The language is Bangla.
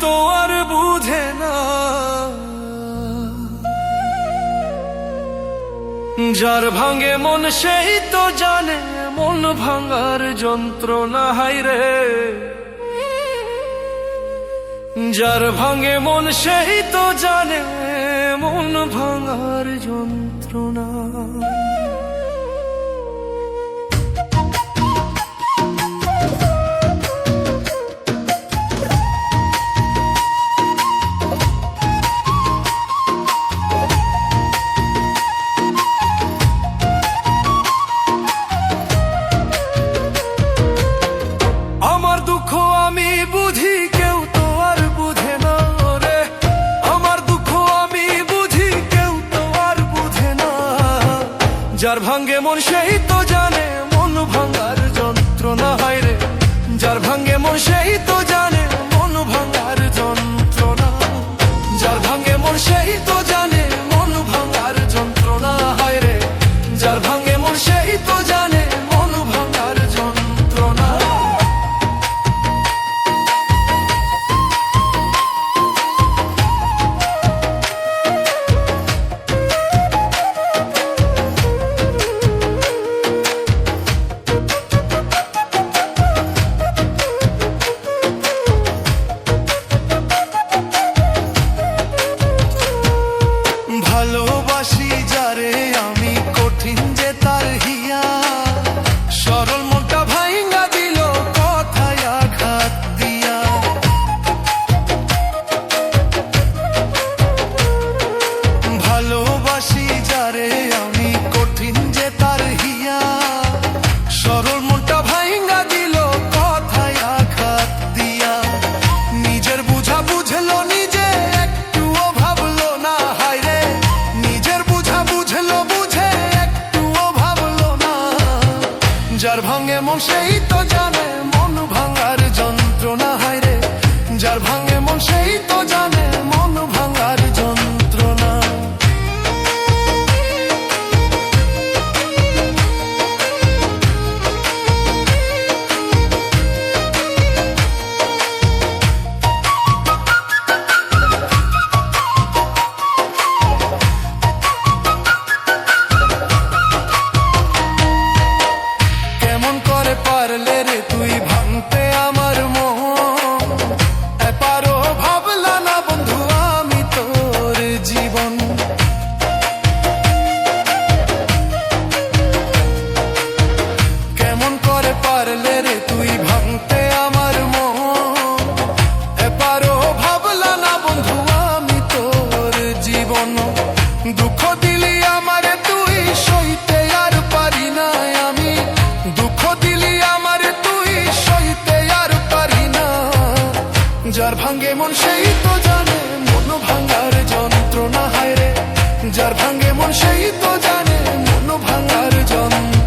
তো আর বুঝে না, যার ভাঙে মন সেই তো জানে মন ভাঙার যন্ত্রণা। হায়রে যার ভাঙে মন সেই তো জানে মন ভাঙার যন্ত্রণা। আমার দুঃখ আমি বুঝি, কেউ তো আর বুঝে না রে। আমার দুঃখ আমি বুঝি, কেউ তো আর বুঝে না। যার ভাঙ্গে মন সেই তো জানে মন ভাঙার যন্ত্রণা। হায়রে যার ভাঙ্গে মন সেই তো জানে মন ভাঙার যন্ত্রণা। যার ভাঙ্গে মন সেই তো জানে মন ভাঙার যন্ত্রণা। হায়রে যার ভাঙ্গে মন সেই তো জানে মন ভাঙার যন্ত্রণা। ভালোবাসি যারে আমি, কঠিন যে তার হিয়া। সরল মনটা ভাইঙ্গা দিল কথায় আঘাত দিয়া। ভালোবাসি যারে আমি, কঠিন যে তার হিয়া। সরল মনটা ভাইঙ্গা দিল কথায় আঘাত দিয়া। নিজের বুঝা বুঝলো নিজে, একটুও ভাবলো না। হায়রে নিজের বুঝা বুঝলো বুঝে, একটুও ভাবলো না। যার ভাঙে মন সেই তো জানে মন ভাঙার যন্ত্রণা। হায়রে যার ভাঙে মন সেই তো জানে মন ভাঙার যন্ত্রণা। কেমন করে পারলে রে তুই ভাঙতে আমার মন? এপারও ভাবলা না বন্ধু আমি তোর জীবন। কেমন করে পারলে রে তুই ভাঙতে আমার মন? এপারও ভাবলা না বন্ধু আমি তোর জীবন। দুঃখ দিলি আমারে তুই, সইতে আর পারি না আমি। দুঃখ দিলি আমারে তুই, সইতে আর পারি না। যার ভাঙ্গে মন সেই তো জানে মন ভাঙার যন্ত্রণা। হায়রে যার ভাঙ্গে মন সেই তো জানে মন ভাঙার যন্ত্রণা।